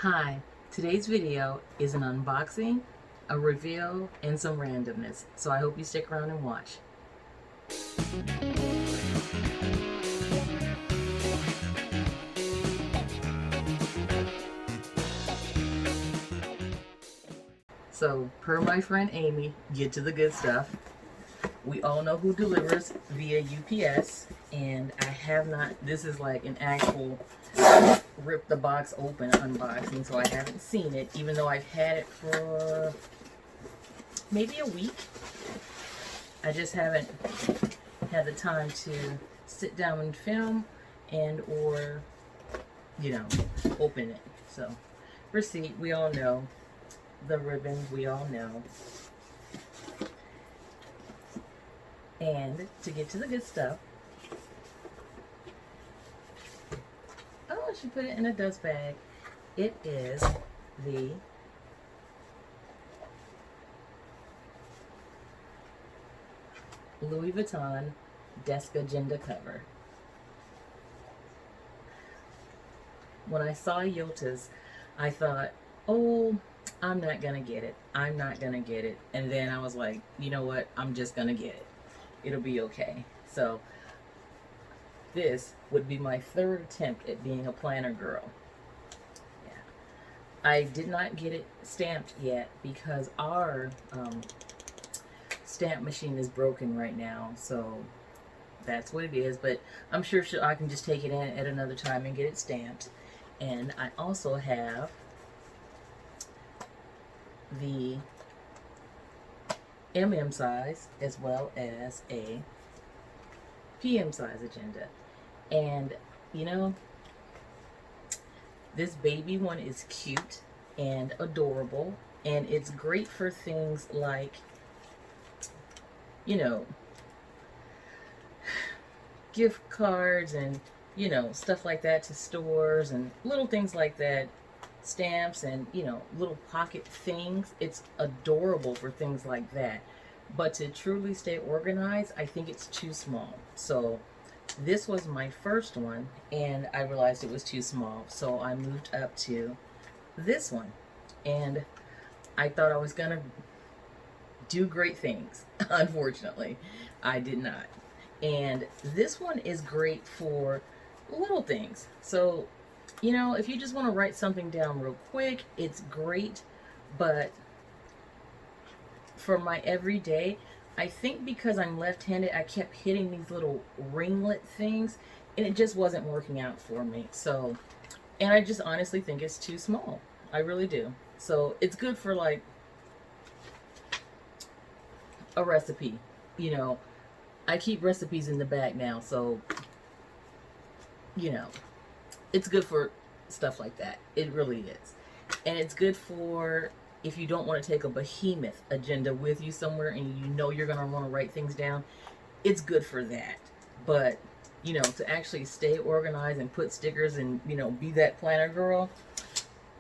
Hi, today's video is an unboxing, a reveal, and some randomness, so I hope you stick around and watch. So, per my friend Amy, get to the good stuff. We all know who delivers via UPS, and I have not, this is like an actual rip the box open unboxing, so I haven't seen it, even though I've had it for maybe a week. I just haven't had the time to sit down and film and or, open it. So, receipt, we all know. The ribbon, we all know. And to get to the good stuff, oh, she put it in a dust bag. It is the Louis Vuitton desk agenda cover. When I saw Yota's, I thought, oh, I'm not gonna get it. I'm not gonna get it. And then I was like, you know what? I'm just gonna get it. It'll be okay. So this would be my third attempt at being a planner girl. Yeah. I did not get it stamped yet because our stamp machine is broken right now. So that's what it is. But I'm sure I can just take it in at another time and get it stamped. And I also have the MM size as well as a PM size agenda. And this baby one is cute and adorable, and it's great for things like gift cards and stuff like that to stores and little things like that, stamps and little pocket things. It's adorable for things like that, but to truly stay organized, I think it's too small. So this was my first one and I realized it was too small, so I moved up to this one, and I thought I was gonna do great things. Unfortunately, I did not. And this one is great for little things. So if you just want to write something down real quick, it's great. But for my everyday, I think because I'm left-handed, I kept hitting these little ringlet things, and it just wasn't working out for me. So, and I just honestly think it's too small. I really do. So it's good for like a recipe. I keep recipes in the bag now, so it's good for stuff like that. It really is. And it's good for if you don't want to take a behemoth agenda with you somewhere and you're going to want to write things down. It's good for that. But, to actually stay organized and put stickers and, be that planner girl,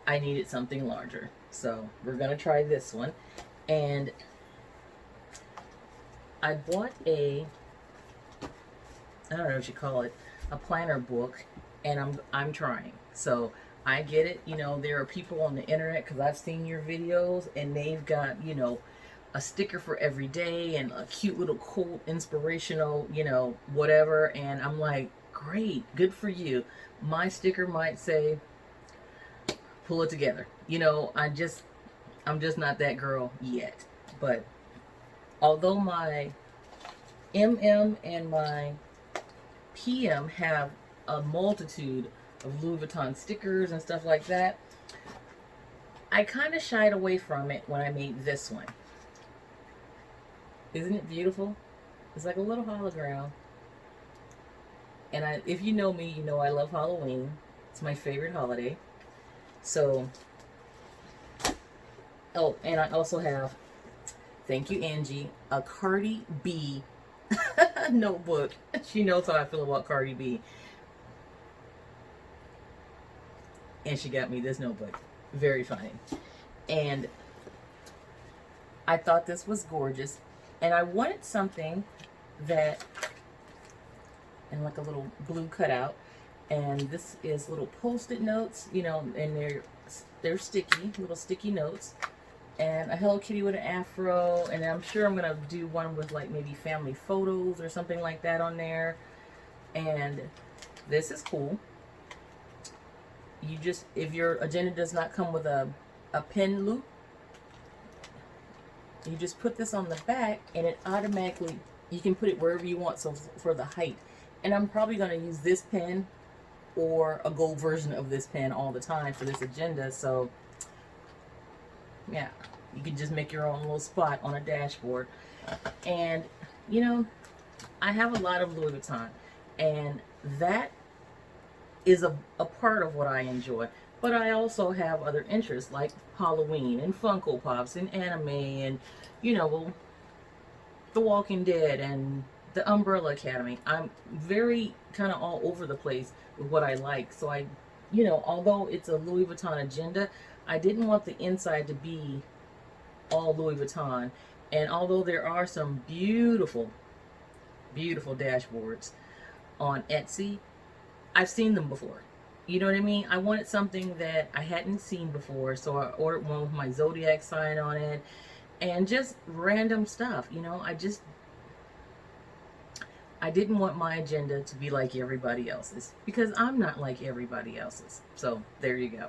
I needed something larger. So we're going to try this one. And I bought I don't know what you call it, a planner book, and I'm trying. So I get it. There are people on the internet, because I've seen your videos, and they've got a sticker for every day and a cute little quote, inspirational, whatever. And I'm like, great, good for you. My sticker might say, pull it together. I'm just not that girl yet. But although my MM and my PM have a multitude of Louis Vuitton stickers and stuff like that, I kind of shied away from it when I made this one. Isn't it beautiful? It's like a little hologram. And if you know me, you know I love Halloween. It's my favorite holiday. So, oh, and I also have, thank you, Angie, a Cardi B notebook. She knows how I feel about Cardi B. And she got me this notebook. Very funny. And I thought this was gorgeous. And I wanted something that, and like a little blue cutout. And this is little post-it notes, and they're notes. They're sticky, little sticky notes. And a Hello Kitty with an afro. And I'm sure I'm going to do one with like maybe family photos or something like that on there. And this is cool. You just, if your agenda does not come with a pin loop, you just put this on the back and it automatically, you can put it wherever you want. So for the height, and I'm probably going to use this pen or a gold version of this pen all the time for this agenda. So yeah, you can just make your own little spot on a dashboard. And you know, I have a lot of Louis Vuitton, and that is a part of what I enjoy. But I also have other interests like Halloween and Funko Pops and anime and, you know, The Walking Dead and the Umbrella Academy. I'm very kind of all over the place with what I like. So I, you know, although it's a Louis Vuitton agenda, I didn't want the inside to be all Louis Vuitton. And although there are some beautiful, beautiful dashboards on Etsy, I've seen them before. You know what I mean? I wanted something that I hadn't seen before, so I ordered one with my zodiac sign on it and just random stuff. You know, I didn't want my agenda to be like everybody else's, because I'm not like everybody else's. So there you go.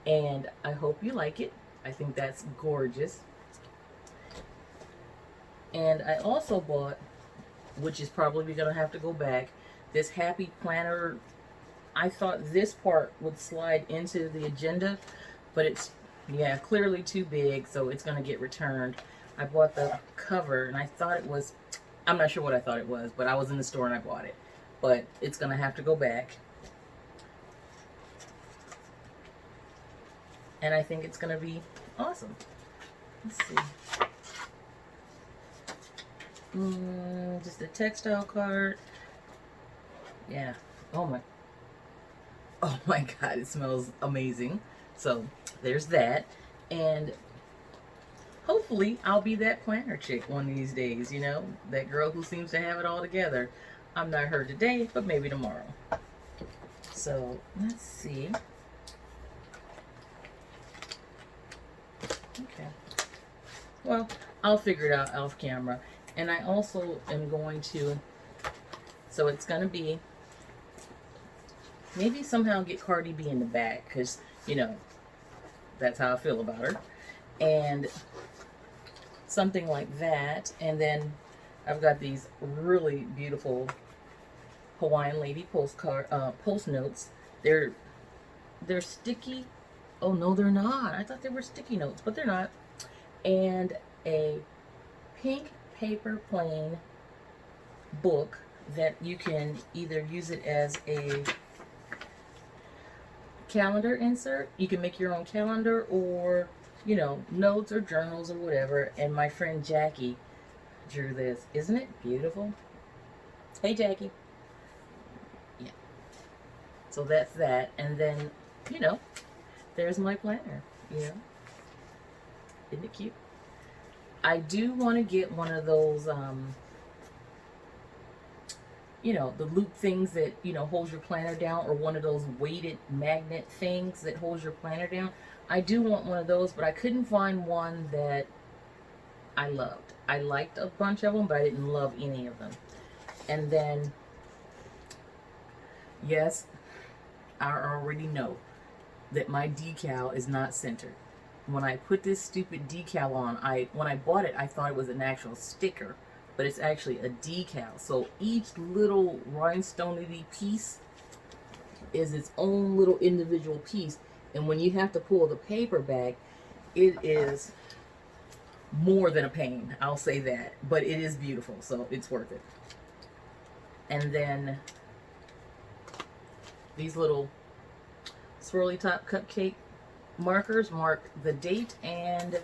And I hope you like it. I think that's gorgeous. And I also bought, which is probably going to have to go back, this Happy Planner. I thought this part would slide into the agenda, but it's, yeah, clearly too big, so it's going to get returned. I bought the cover, and I thought it was, I'm not sure what I thought it was, but I was in the store and I bought it. But it's going to have to go back. And I think it's going to be awesome. Let's see. Just a textile card. Yeah. Oh my God, it smells amazing. So there's that. And hopefully I'll be that planner chick one of these days, you know, that girl who seems to have it all together. I'm not her today, but maybe tomorrow. So let's see. Okay. Well, I'll figure it out off camera. And I also am going to, so it's going to be, maybe somehow get Cardi B in the back, because, you know, that's how I feel about her. And something like that. And then I've got these really beautiful Hawaiian lady postcard, post notes. They're sticky. Oh, no, they're not. I thought they were sticky notes, but they're not. And a pink paper plane book that you can either use it as a calendar insert. You can make your own calendar, or, you know, notes or journals or whatever. And my friend Jackie drew this. Isn't it beautiful? Hey, Jackie. Yeah. So that's that. And then, you know, there's my planner, you know. Isn't it cute? I do want to get one of those, you know, the loop things that, you know, holds your planner down, or one of those weighted magnet things that holds your planner down. I do want one of those, but I couldn't find one that I loved. I liked a bunch of them, but I didn't love any of them. And then, yes, I already know that my decal is not centered. When I put this stupid decal on, when I bought it, I thought it was an actual sticker, but it's actually a decal. So each little rhinestone-y piece is its own little individual piece. And when you have to pull the paper back, it is more than a pain. I'll say that. But it is beautiful, so it's worth it. And then these little swirly top cupcake markers mark the date and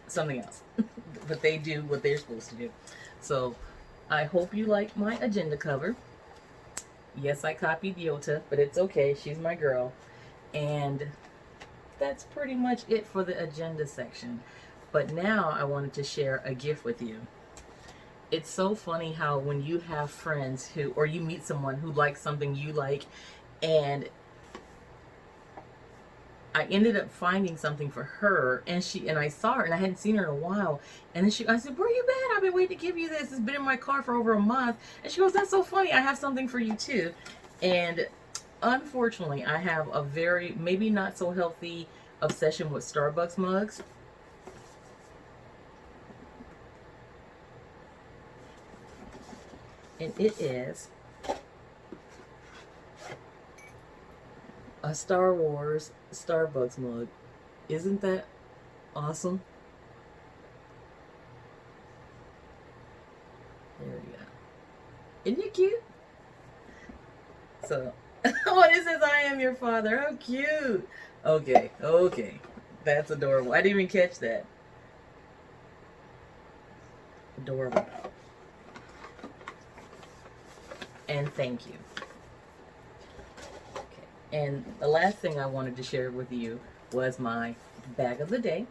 something else. But they do what they're supposed to do. So I hope you like my agenda cover. Yes, I copied Yota, but it's okay. She's my girl. And that's pretty much it for the agenda section. But now I wanted to share a gift with you. It's so funny how when you have friends who, or you meet someone who likes something you like, And I ended up finding something for her, and I saw her, and I hadn't seen her in a while. And then I said, "Where you been? I've been waiting to give you this. It's been in my car for over a month." And she goes, "That's so funny. I have something for you too." And unfortunately, I have a very maybe not so healthy obsession with Starbucks mugs. And it is a Star Wars Starbucks mug. Isn't that awesome? There we go. Isn't it cute? So, oh, it says, "I am your father." How cute. Okay, okay. That's adorable. I didn't even catch that. Adorable. And thank you. Okay. And the last thing I wanted to share with you was my bag of the day.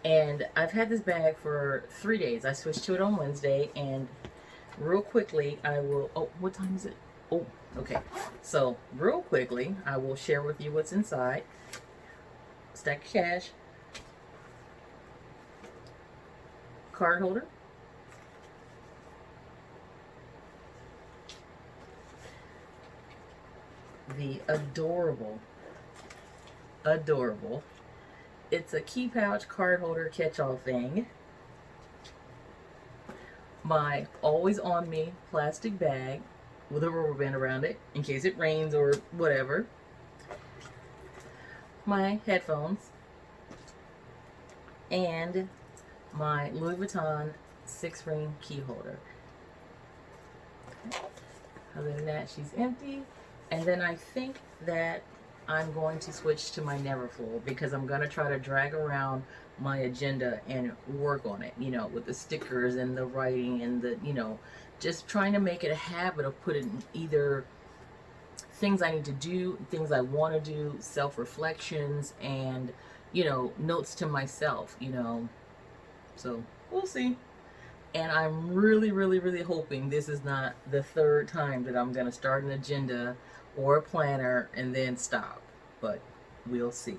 And I've had this bag for 3 days. I switched to it on Wednesday, and real quickly I will, oh, what time is it? Oh, okay. So real quickly I will share with you what's inside. Stack of cash, card holder, the adorable, it's a key pouch card holder catch-all thing, my always on me plastic bag with a rubber band around it in case it rains or whatever, my headphones, and my Louis Vuitton 6-ring key holder. Other than that, she's empty. And then I think that I'm going to switch to my Neverfull because I'm going to try to drag around my agenda and work on it, you know, with the stickers and the writing and the, you know, just trying to make it a habit of putting either things I need to do, things I want to do, self-reflections, and, you know, notes to myself, you know. So we'll see. And I'm really, really, really hoping this is not the third time that I'm going to start an agenda or a planner and then stop. But we'll see.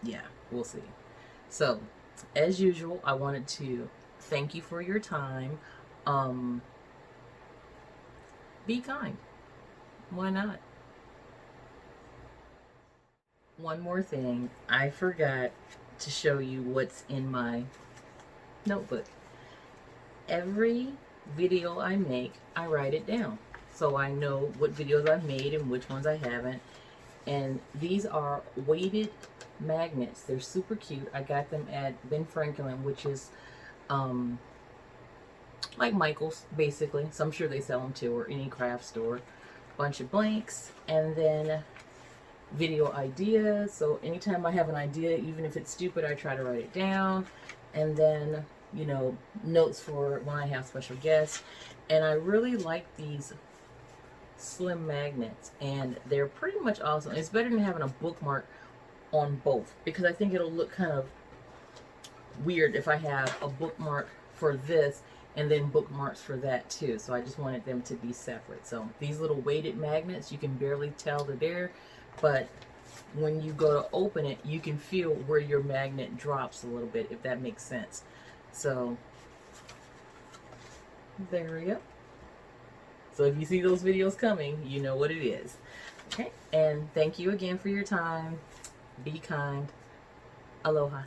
Yeah, we'll see. So, as usual, I wanted to thank you for your time. Be kind. Why not? One more thing. I forgot to show you what's in my notebook. Every video I make, I write it down so I know what videos I've made and which ones I haven't. And these are weighted magnets. They're super cute. I got them at Ben Franklin, which is like Michael's basically, so I'm sure they sell them too, or any craft store. Bunch of blanks, and then video ideas. So anytime I have an idea, even if it's stupid, I try to write it down. And then, you know, notes for when I have special guests. And I really like these slim magnets, and they're pretty much awesome. It's better than having a bookmark on both, because I think it'll look kind of weird if I have a bookmark for this and then bookmarks for that too. So I just wanted them to be separate. So these little weighted magnets, you can barely tell they're there, but when you go to open it, you can feel where your magnet drops a little bit, if that makes sense. So there we go. So if you see those videos coming, you know what it is. Okay, and thank you again for your time. Be kind. Aloha.